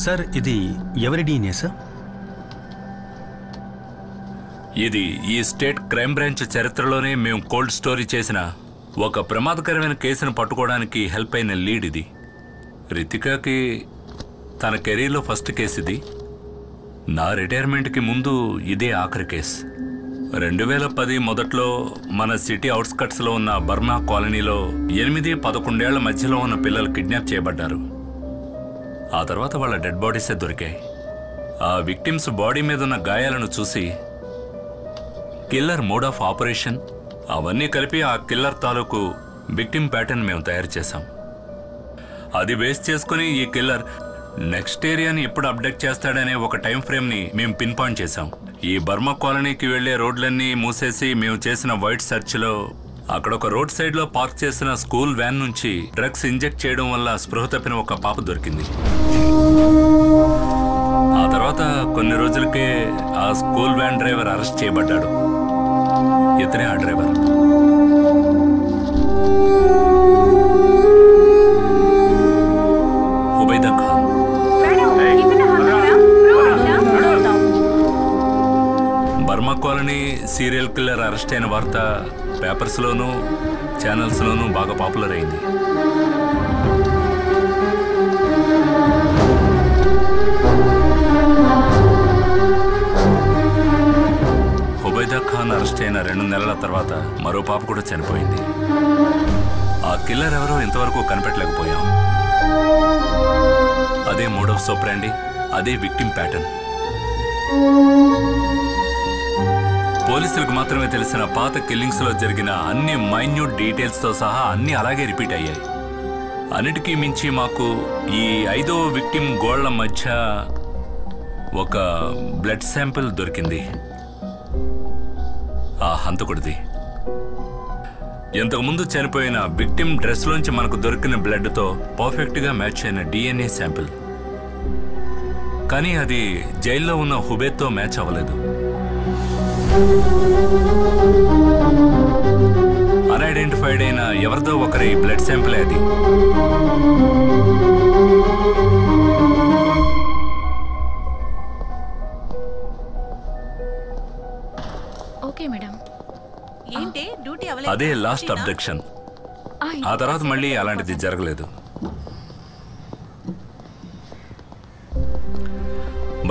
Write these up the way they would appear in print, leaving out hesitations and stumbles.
Sir ఇది ఎవరి DNA sir? ఇది ఈ స్టేట్ క్రైమ్ బ్రాంచ్ చరిత్రలోనే మేము కోల్డ్ స్టోరీ చేసిన ఒక ప్రమాదకరమైన కేసును పట్టుకోవడానికి హెల్ప్ అయిన లీడ్ ఇది. రితికాకి తన కెరీర్లో ఫస్ట్ కేసు ఇది. నా రిటైర్మెంట్కి ముందు ఇదే ఆఖరి కేసు. 2010 మొదట్లో మన సిటీ అవుట్స్కట్స్లో ఉన్న బర్మా కాలనీలో 8-11 ఏళ్ల మధ్యలో ఉన్న పిల్లలు కిడ్నాప్ చేయబడ్డారు. ఆ తర్వాత వాళ్ళ డెడ్ బాడీసే దొరికాయి. ఆ విక్టిమ్స్ బాడీ మీద ఉన్న గాయాలను చూసి కిల్లర్ మోడ్ ఆఫ్ ఆపరేషన్ అవన్నీ కలిపి ఆ కిల్లర్ తాలూకు విక్టిమ్ ప్యాటర్న్ మేము తయారు చేశాం. అది బేస్ చేసుకుని ఈ కిల్లర్ నెక్స్ట్ ఏరియాని ఎప్పుడు అప్డేట్ చేస్తాడనే ఒక టైం ఫ్రేమ్ని మేము పిన్ పాయింట్ చేశాం. ఈ బర్మా కాలనీకి వెళ్లే రోడ్లన్నీ మూసేసి మేము చేసిన వైట్ సెర్చ్లో అక్కడ ఒక రోడ్ సైడ్లో పార్క్ చేసిన స్కూల్ వ్యాన్ నుంచి డ్రగ్స్ ఇంజెక్ట్ చేయడం వల్ల స్పృహ తప్పిన ఒక పాప దొరికింది. ఆ తర్వాత కొన్ని రోజులకే ఆ స్కూల్ వ్యాన్ డ్రైవర్ అరెస్ట్ చేయబడ్డాడు. ఇతనే ఆ driver. Hubaida Khan. Burma colony serial killer arrest అయిన వార్త పేపర్స్లోనూ ఛానల్స్లోనూ బాగా పాపులర్ అయింది. హుబైదా ఖాన్ అరెస్ట్ అయిన 2 నెలల తర్వాత మరో పాప కూడా చనిపోయింది. ఆ కిల్లర్ ఎవరో ఇంతవరకు కనిపెట్టలేకపోయాం. అదే మోడ్ ఆఫ్ ఆపరేండి, అదే విక్టిమ్ ప్యాటర్న్. పోలీసులకు మాత్రమే తెలిసిన పాత కిల్లింగ్స్ లో జరిగిన అన్ని మైన్యూట్ డీటెయిల్స్ తో సహా అన్ని అలాగే రిపీట్ అయ్యాయి. అన్నిటికీ మించి మాకు ఈ 5వ విక్టిమ్ గోళ్ల మధ్య ఒక బ్లడ్ శాంపిల్ దొరికింది. ఆ హంతకుడిది. ఇంతకుముందు చనిపోయిన విక్టిమ్ డ్రెస్ లోంచి మనకు దొరికిన బ్లడ్ తో పర్ఫెక్ట్ గా మ్యాచ్ అయిన డిఎన్ఏ శాంపిల్. కానీ అది జైల్లో ఉన్న హుబైద్తో మ్యాచ్ అవ్వలేదు. అన్ఐడెంటిఫైడ్ అయిన ఎవరిదో ఒకరి బ్లడ్ శాంపిల్ అది. Okay madam. ఏంటి డ్యూటీ అవ్వలేదు? అదే లాస్ట్ అబ్డక్షన్. ఆ తర్వాత మళ్ళీ అలాంటిది జరగలేదు.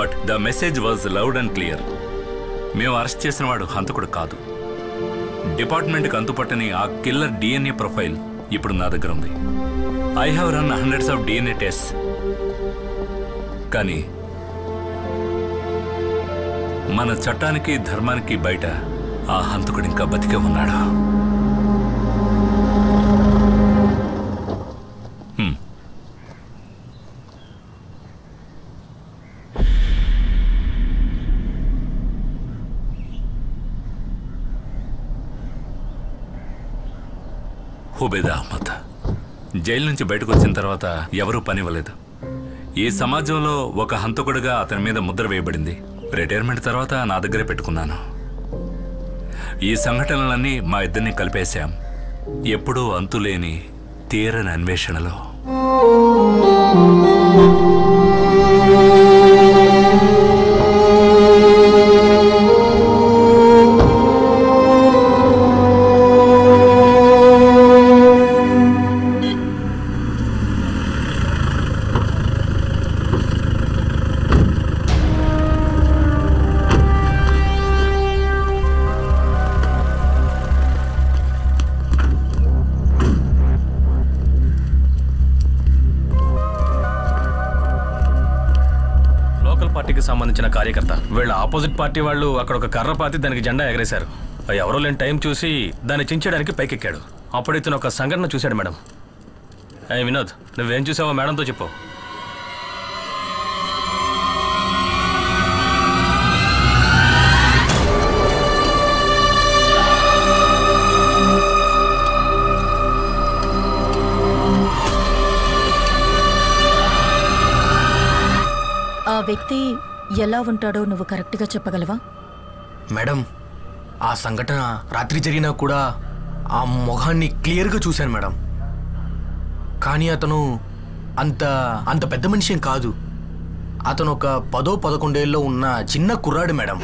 But the message was loud and clear. మేము అరెస్ట్ చేసిన వాడు హంతకుడు కాదు. డిపార్ట్మెంట్కి అంతుపట్టని ఆ కిల్లర్ డిఎన్ఏ ప్రొఫైల్ ఇప్పుడు నా దగ్గర ఉంది. I have run hundreds of DNA test. కానీ మన చట్టానికి ధర్మానికి బయట ఆ హంతకుడు ఇంకా బతికే ఉన్నాడు. హుబైదా అహ్మద్ జైలు నుంచి బయటకు వచ్చిన తర్వాత ఎవరూ పనివ్వలేదు. ఈ సమాజంలో ఒక హంతకుడిగా అతని మీద ముద్ర వేయబడింది. రిటైర్మెంట్ తర్వాత నా దగ్గరే పెట్టుకున్నాను. ఈ సంఘటనలన్నీ మా ఇద్దరిని కలిపేశాం. ఎప్పుడూ అంతులేని తీరని అన్వేషణలో. సంబంధించిన కార్యకర్త వీళ్ళ ఆపోజిట్ పార్టీ వాళ్ళు అక్కడ ఒక కర్ర పాతి దానికి జెండా ఎగరేశారు. ఎవరో లేని టైం చూసి దాన్ని చించడానికి పైకెక్కాడు. అప్పుడు ఇతను ఒక సంఘటన చూశాడు. మేడం, వినోద్, నువ్వేం చూసావో మేడంతో చెప్పు. ఆ వ్యక్తి ఎలా ఉంటాడో నువ్వు కరెక్ట్గా చెప్పగలవా? మేడం, ఆ సంఘటన రాత్రి జరిగినా కూడా ఆ మొహాన్ని క్లియర్గా చూశాను మేడం. కానీ అతను అంత పెద్ద మనిషి ఏం కాదు. అతను ఒక 10-11 ఉన్న చిన్న కుర్రాడు మేడం.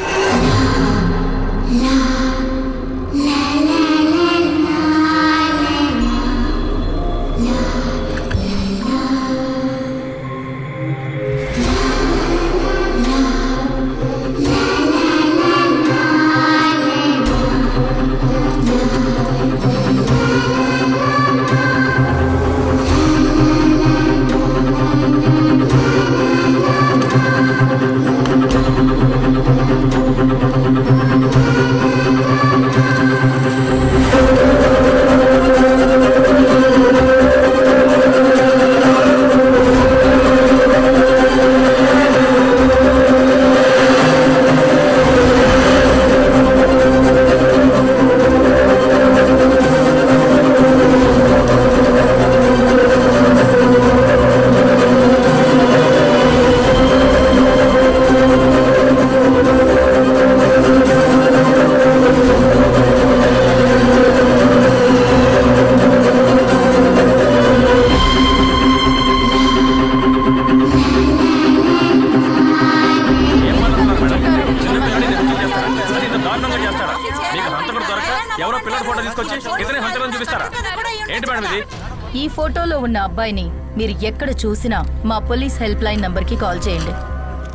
ఈ ఫోటోలో ఉన్న అబ్బాయిని మీరు ఎక్కడ చూసినా మా పోలీస్ హెల్ప్ లైన్ నంబర్కి కాల్ చేయండి.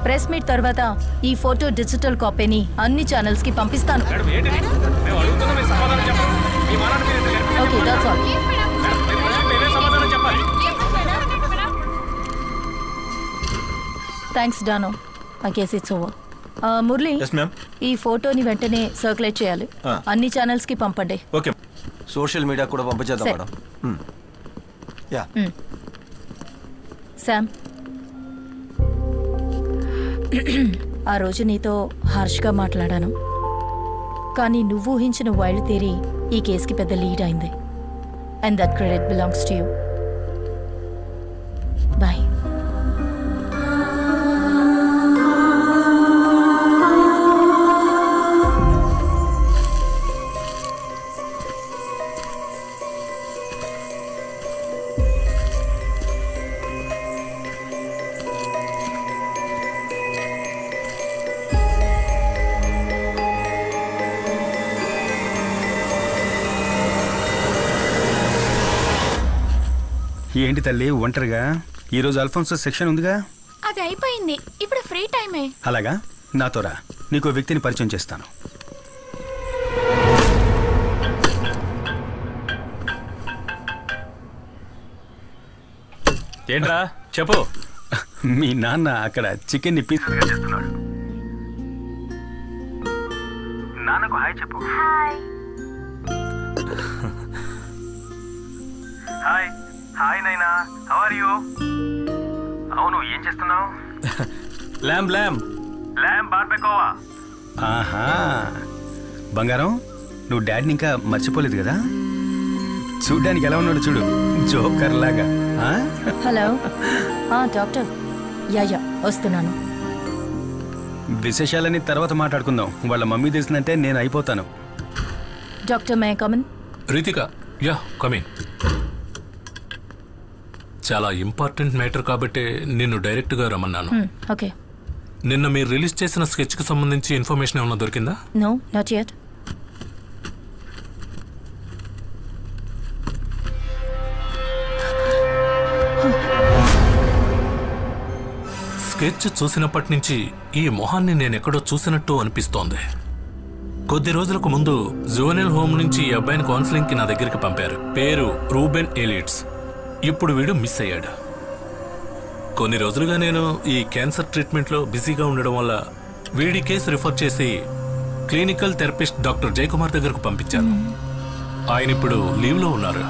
ప్రెస్ మీట్ తర్వాత ఈ ఫోటో డిజిటల్ కాపీని అన్ని ఛానల్స్ కి పంపిస్తాను. Okay, that's all. థ్యాంక్స్ డానో. I guess it's over. Murali, ఈ ఫోటోని వెంటనే సర్క్యులేట్ చేయాలి. అన్ని ఛానల్స్ కి పంపండి. ఓకే, సోషల్ మీడియా కూడా పంపించేద్దాం మేడం. యా. శామ్, ఆ రోజు నీతో హార్ష్గా మాట్లాడాను, కానీ నువ్వు ఊహించిన వైల్డ్ థియరీ ఈ కేసుకి పెద్ద లీడ్ అయింది. And that credit belongs to you. Bye. ఏంటి తల్లి ఒంటరిగా? ఈరోజు అల్ఫోన్సో సెక్షన్ ఉందిగా. అది అయిపోయింది, ఇప్పుడు ఫ్రీ టైమే. అలాగా, నాతో రా, నీకు వ్యక్తిని పరిచయం చేస్తాను. ఏంట్రా చెప్పు. మీ నాన్న అక్కడ చికెన్ ని పీసెస్గా చేస్తున్నాడు. నాన్నకు హాయ్ చెప్పు. హాయ్. హాయ్ నైనా, హౌ ఆర్ యు? అవును, ఏం చేస్తున్నావు? ల్యామ్ బార్బెకోవా. ఆహా, బంగారం, నువ్వు డాడీని ఇంకా మర్చిపోలేదు కదా? చూడ్డానికి ఎలా ఉన్నాడు చూడు, జోకర్ లాగా. Hello doctor. యా వస్తున్నాను. విశేషాలని తర్వాత మాట్లాడుకుందాం. వాళ్ళ మమ్మీ తెలిసిందంటే నేను అయిపోతాను. Doctor, may come in? Ritika, yeah come in. చాలా ఇంపార్టెంట్ మ్యాటర్ కాబట్టి నిన్ను డైరెక్ట్గా రమ్మన్నాను. ఓకే. నిన్న మీరు రిలీజ్ చేసిన స్కెచ్కి సంబంధించి ఇన్ఫర్మేషన్ ఏమైనా దొరికిందా? No, not yet. స్కెచ్ చూసినప్పటి నుంచి ఈ మొహాన్ని నేనెక్కడో చూసినట్టు అనిపిస్తోంది. కొద్ది రోజులకు ముందు జువెనైల్ హోమ్ నుంచి ఈ అబ్బాయిని కౌన్సిలింగ్కి నా దగ్గరికి పంపారు. పేరు రూబెన్ ఎలిట్స్. ఇప్పుడు వీడు మిస్ అయ్యాడు. కొన్ని రోజులుగా నేను ఈ క్యాన్సర్ ట్రీట్మెంట్లో బిజీగా ఉండడం వల్ల వీడి కేసు రిఫర్ చేసి క్లినికల్ థెరపిస్ట్ డాక్టర్ జయకుమార్ దగ్గరకు పంపించాను. ఆయన ఇప్పుడు లీవ్లో ఉన్నారు.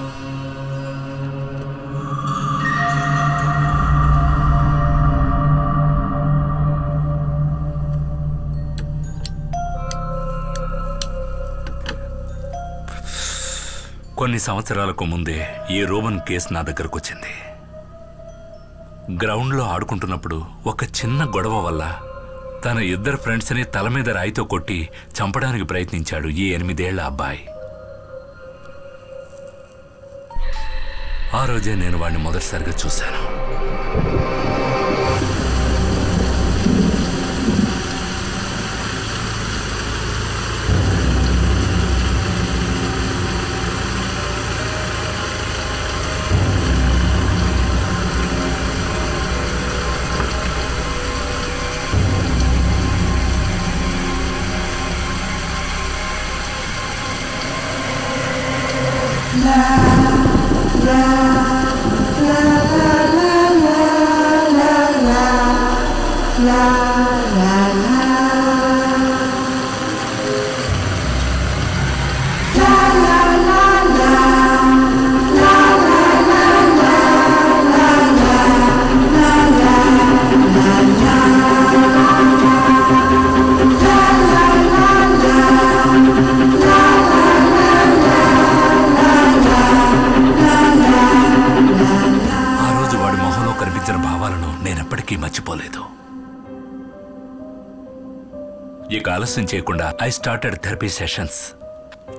కొన్ని సంవత్సరాలకు ముందే ఈ రోమన్ కేసు నా దగ్గరకు వచ్చింది. గ్రౌండ్లో ఆడుకుంటున్నప్పుడు ఒక చిన్న గొడవ వల్ల తన ఇద్దరు ఫ్రెండ్స్ని తల మీద రాయితో కొట్టి చంపడానికి ప్రయత్నించాడు ఈ 8 ఏళ్ల అబ్బాయి. ఆ రోజే నేను వాడిని మొదటిసారిగా చూశాను. ఇక ఆలస్యం చేయకుండా ఐ స్టార్టెడ్ థెరపీ సెషన్స్.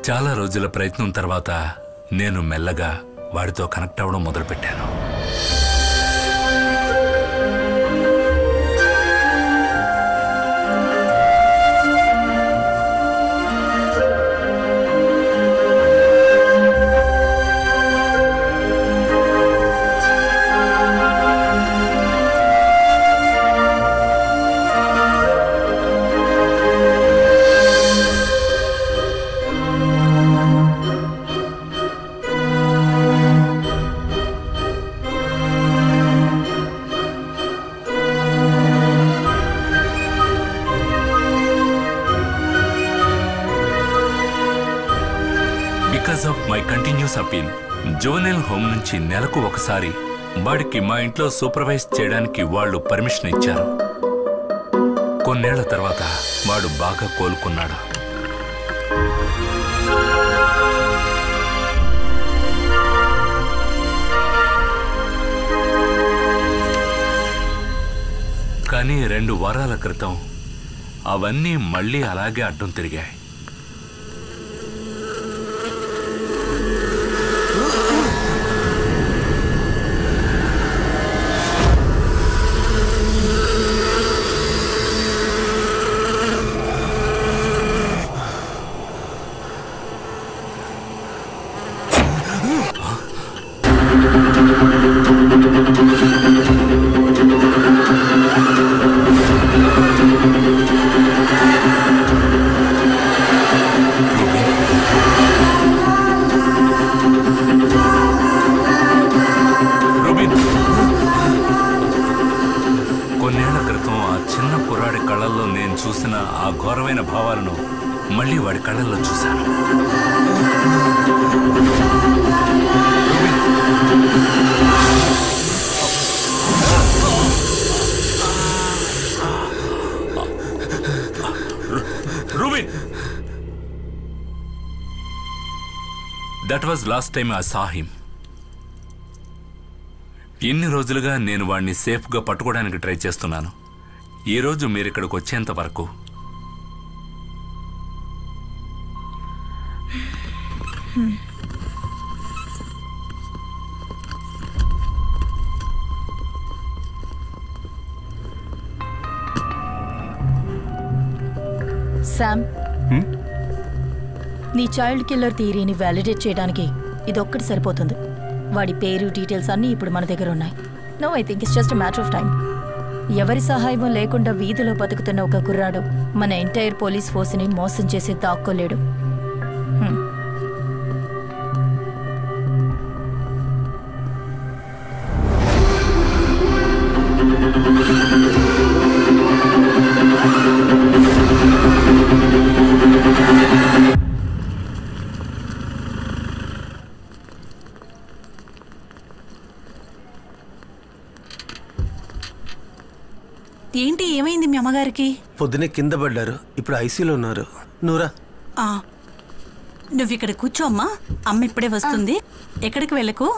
చాలా రోజుల ప్రయత్నం తర్వాత నేను మెల్లగా వాడితో కనెక్ట్ అవ్వడం మొదలుపెట్టాను. Because of my continuous appeal, juvenile home నుంచి నెలకు ఒకసారి వాడికి మా ఇంట్లో సూపర్వైజ్ చేయడానికి వాళ్ళు పర్మిషన్ ఇచ్చారు. కొన్నేళ్ల తర్వాత వాడు బాగా కోలుకున్నాడు. కానీ 2 వారాల క్రితం అవన్నీ మళ్ళీ అలాగే అడ్డం తిరిగాయి. కొన్నేళ్ల క్రితం ఆ చిన్న కుర్రాడి కళ్ళల్లో నేను చూసిన ఆ ఘోరమైన భావాలను మళ్ళీ వాడి కళ్ళల్లో చూశాను. Rubin, that was last time I saw him. ఇన్ని రోజులుగా నేను వాడిని సేఫ్గా పట్టుకోవడానికి ట్రై చేస్తున్నాను. ఈరోజు మీరు ఇక్కడికి వచ్చేంత వరకు శామ్, నీ చైల్డ్ కిల్లర్ థియరీని వ్యాలిడేట్ చేయడానికి ఇదొక్కటి సరిపోతుంది. వాడి పేరు, డీటెయిల్స్ అన్నీ ఇప్పుడు మన దగ్గర ఉన్నాయి. No, I think it's just matter of time. ఎవరి సహాయం లేకుండా వీధిలో బతుకుతున్న ఒక కుర్రాడు మన ఎంటైర్ పోలీస్ ఫోర్స్ని మోసం చేసి దాక్కోలేడు. ఏంటి, ఏమైంది మీ అమ్మగారికి? పొద్దునే కింద పడ్డారు, ఇప్పుడు ఐసీలో ఉన్నారు. నూరా, నువ్వు ఇక్కడ కూర్చో అమ్మా, అమ్మ ఇప్పుడే వస్తుంది. ఎక్కడికి వెళ్ళకు.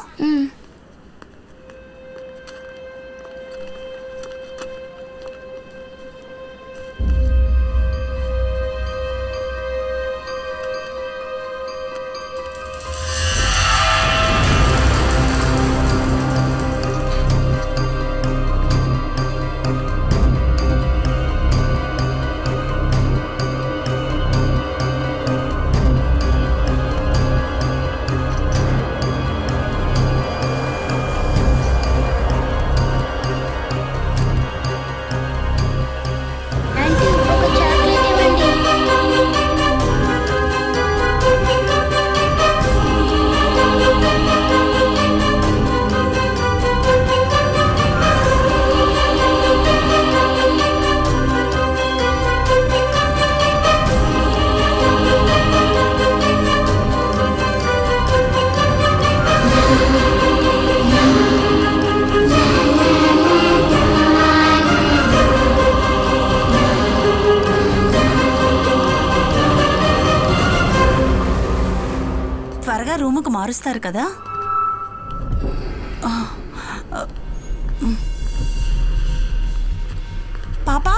త్వరగా రూముకు మారుస్తారు కదా. పాపా